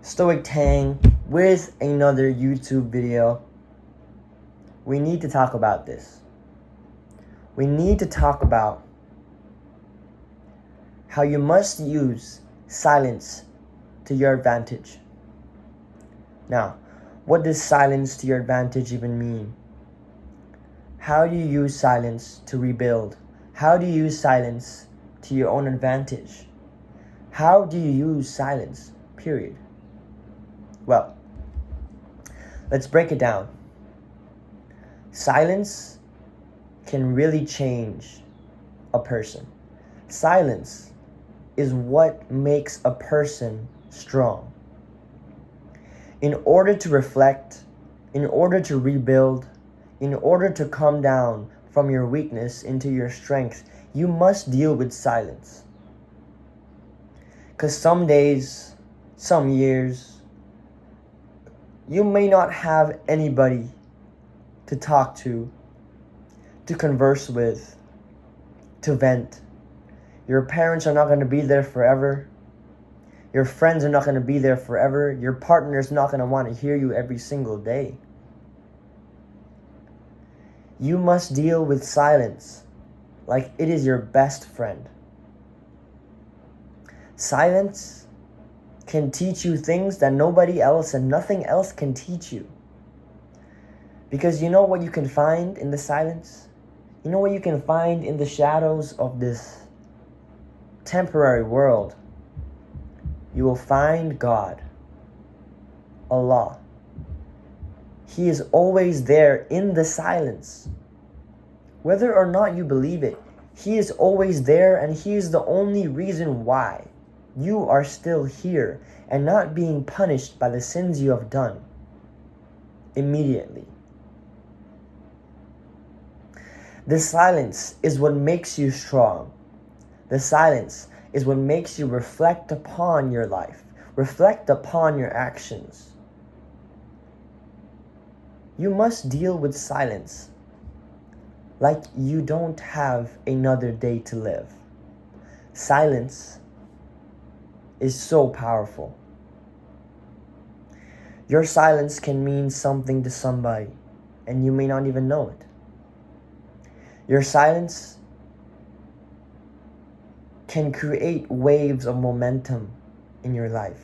StoicTang with another YouTube video. We need to talk about this. We need to talk about how you must use silence to your advantage. Now, what does silence to your advantage even mean? How do you use silence to rebuild? How do you use silence to your own advantage? How do you use silence, period? Well, let's break it down. Silence can really change a person. Silence is what makes a person strong. In order to reflect, in order to rebuild, in order to come down from your weakness into your strength, you must deal with silence. Because some days, some years, you may not have anybody to talk to converse with, to vent. Your parents are not going to be there forever. Your friends are not going to be there forever. Your partner is not going to want to hear you every single day. You must deal with silence like it is your best friend. Silence can teach you things that nobody else and nothing else can teach you. Because you know what you can find in the silence? You know what you can find in the shadows of this temporary world? You will find God, Allah. He is always there in the silence. Whether or not you believe it, He is always there, and He is the only reason why you are still here and not being punished by the sins you have done immediately. The silence is what makes you strong. The silence is what makes you reflect upon your life, reflect upon your actions. You must deal with silence like you don't have another day to live. Silence is so powerful. Your silence can mean something to somebody, and you may not even know it. Your silence can create waves of momentum in your life.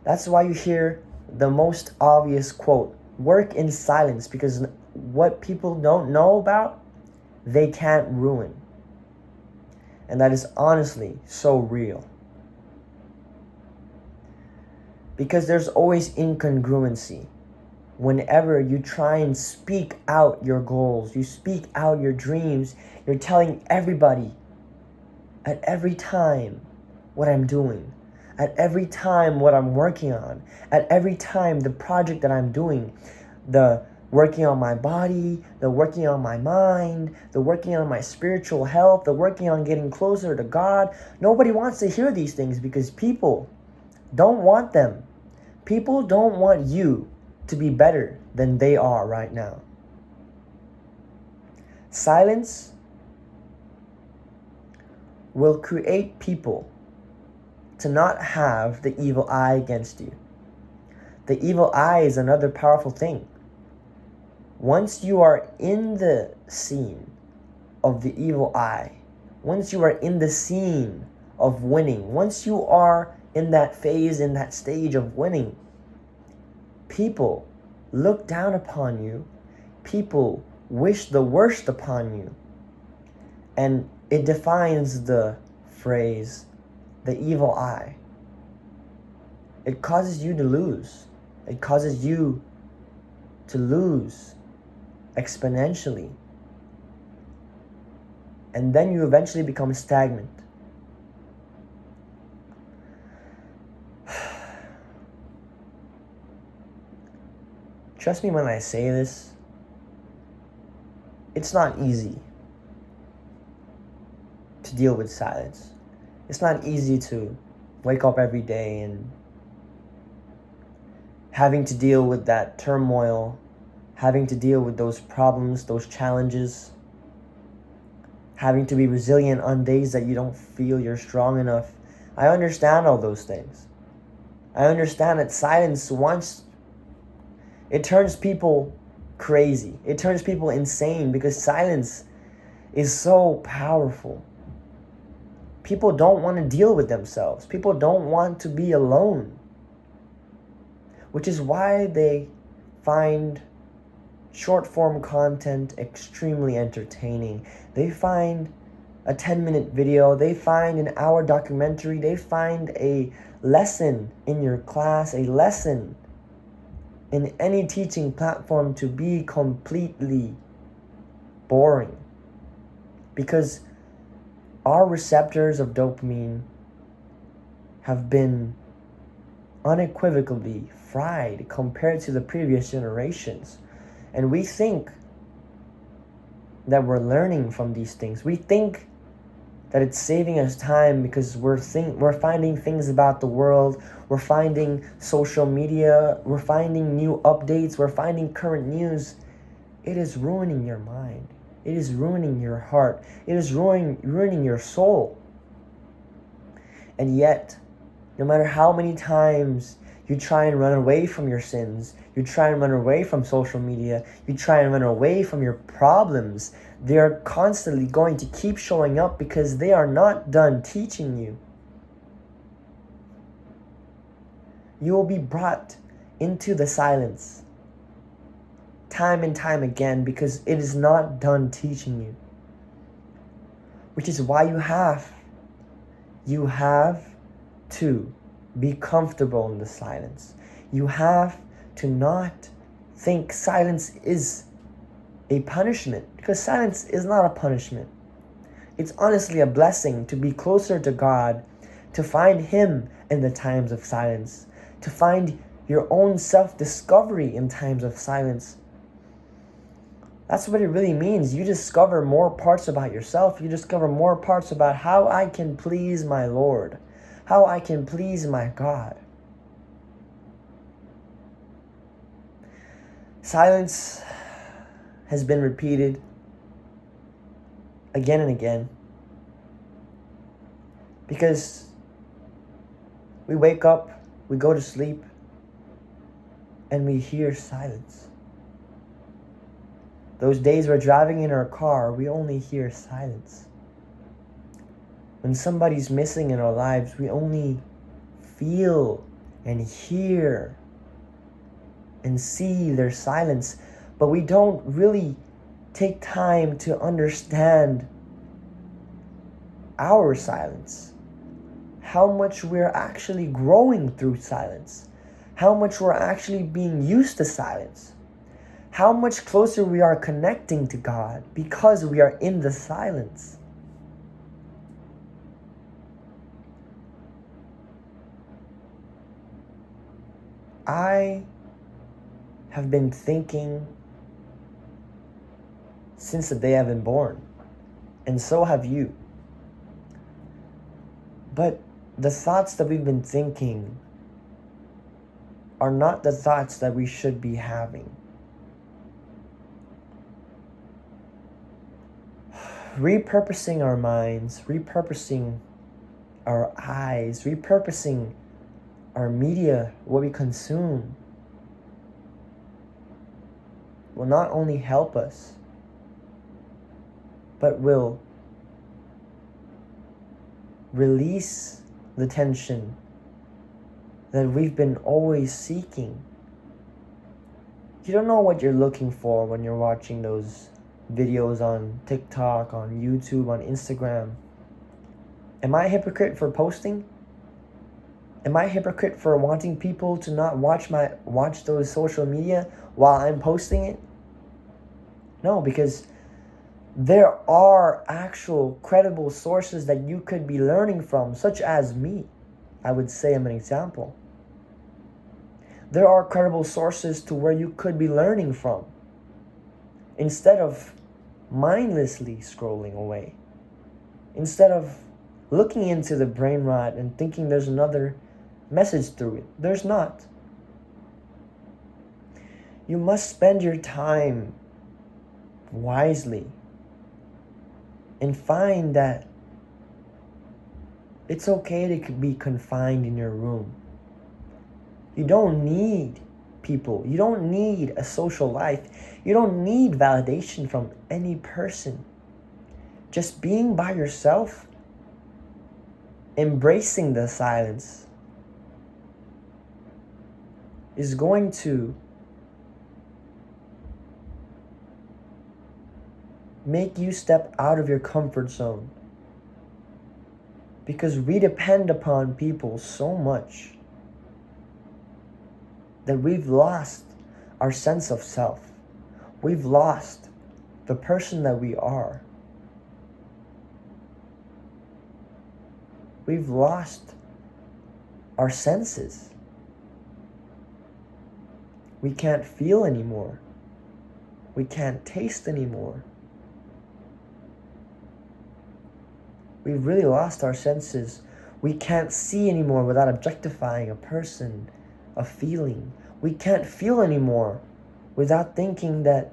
That's why you hear the most obvious quote, work in silence, because what people don't know about, they can't ruin. And that is honestly so real. Because there's always incongruency. Whenever you try and speak out your goals, you speak out your dreams, you're telling everybody at every time what I'm doing, at every time what I'm working on, at every time the project that I'm doing, the working on my body, the working on my mind, the working on my spiritual health, the working on getting closer to God. Nobody wants to hear these things because people don't want them. People don't want you to be better than they are right now. Silence will create people to not have the evil eye against you. The evil eye is another powerful thing. Once you are in the scene of the evil eye, once you are in the scene of winning, once you are in that phase, in that stage of winning, people look down upon you. People wish the worst upon you. And it defines the phrase, the evil eye. It causes you to lose. It causes you to lose exponentially. And then you eventually become stagnant. Trust me when I say this, it's not easy to deal with silence. It's not easy to wake up every day and having to deal with that turmoil, having to deal with those problems, those challenges, having to be resilient on days that you don't feel you're strong enough. I understand all those things. I understand that silence it turns people crazy. It turns people insane because silence is so powerful. People don't want to deal with themselves. People don't want to be alone. Which is why they find short form content extremely entertaining. They find a 10-minute video, they find an hour documentary, they find a lesson in your class, a lesson in any teaching platform to be completely boring. Because our receptors of dopamine have been unequivocally fried compared to the previous generations. And we think that we're learning from these things. We think that it's saving us time because we're finding things about the world, we're finding social media, we're finding new updates, we're finding current news. It is ruining your mind. It is ruining your heart. It is ruining your soul. And yet, no matter how many times you try and run away from your sins, you try and run away from social media, you try and run away from your problems, they are constantly going to keep showing up because they are not done teaching you. You will be brought into the silence time and time again because it is not done teaching you. Which is why you have to be comfortable in the silence. You have to not think silence is a punishment, because silence is not a punishment. It's honestly a blessing to be closer to God, to find Him in the times of silence, to find your own self-discovery in times of silence. That's what it really means. You discover more parts about yourself. You discover more parts about how I can please my Lord, how I can please my God. Silence has been repeated again and again because we wake up, we go to sleep, and we hear silence. Those days we're driving in our car, we only hear silence. When somebody's missing in our lives, we only feel and hear and see their silence, but we don't really take time to understand our silence, how much we're actually growing through silence, how much we're actually being used to silence, how much closer we are connecting to God because we are in the silence. I have been thinking since the day I've been born, and so have you. But the thoughts that we've been thinking are not the thoughts that we should be having. Repurposing our minds, repurposing our eyes, repurposing our media, what we consume, will not only help us, but will release the tension that we've been always seeking. You don't know what you're looking for when you're watching those videos on TikTok, on YouTube, on Instagram. Am I a hypocrite for posting? Am I a hypocrite for wanting people to not watch those social media while I'm posting it? No, because there are actual credible sources that you could be learning from, such as me. I would say I'm an example. There are credible sources to where you could be learning from, instead of mindlessly scrolling away, instead of looking into the brain rot and thinking there's another message through it. There's not. You must spend your time wisely and find that it's okay to be confined in your room. You don't need people. You don't need a social life. You don't need validation from any person. Just being by yourself, embracing the silence, is going to make you step out of your comfort zone. Because we depend upon people so much that we've lost our sense of self. We've lost the person that we are. We've lost our senses. We can't feel anymore. We can't taste anymore. We've really lost our senses. We can't see anymore without objectifying a person, a feeling. We can't feel anymore without thinking that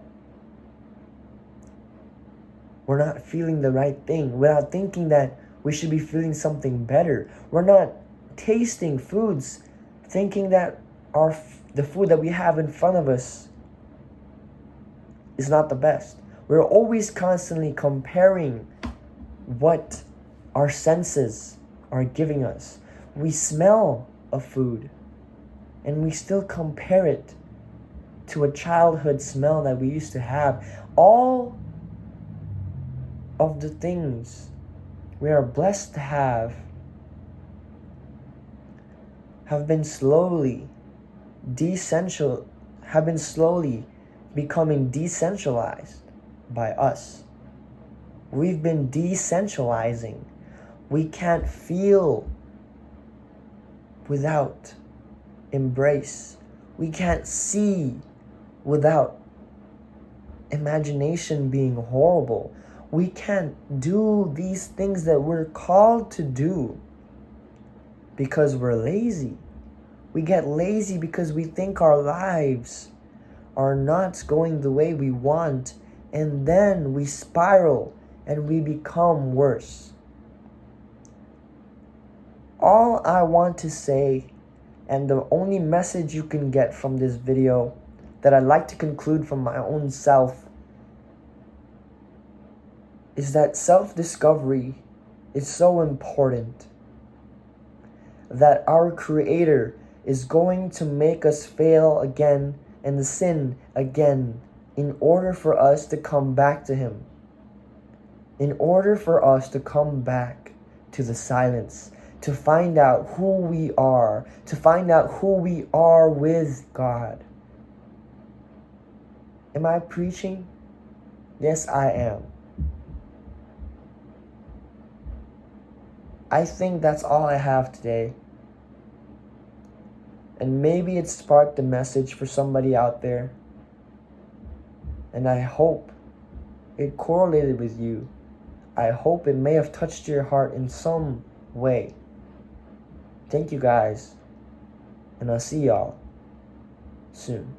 we're not feeling the right thing, without thinking that we should be feeling something better. We're not tasting foods thinking that the food that we have in front of us is not the best. We're always constantly comparing what our senses are giving us. We smell a food and we still compare it to a childhood smell that we used to have. All of the things we are blessed to have been slowly becoming decentralized by us. We've been decentralizing. We can't feel without embrace. We can't see without imagination being horrible. We can't do these things that we're called to do because we're lazy. We get lazy because we think our lives are not going the way we want, and then we spiral and we become worse. All I want to say, and the only message you can get from this video that I'd like to conclude from my own self, is that self-discovery is so important, that our Creator is going to make us fail again and sin again in order for us to come back to Him, in order for us to come back to the silence, to find out who we are, to find out who we are with God. Am I preaching? Yes, I am. I think that's all I have today. And maybe it sparked a message for somebody out there. And I hope it correlated with you. I hope it may have touched your heart in some way. Thank you guys. And I'll see y'all soon.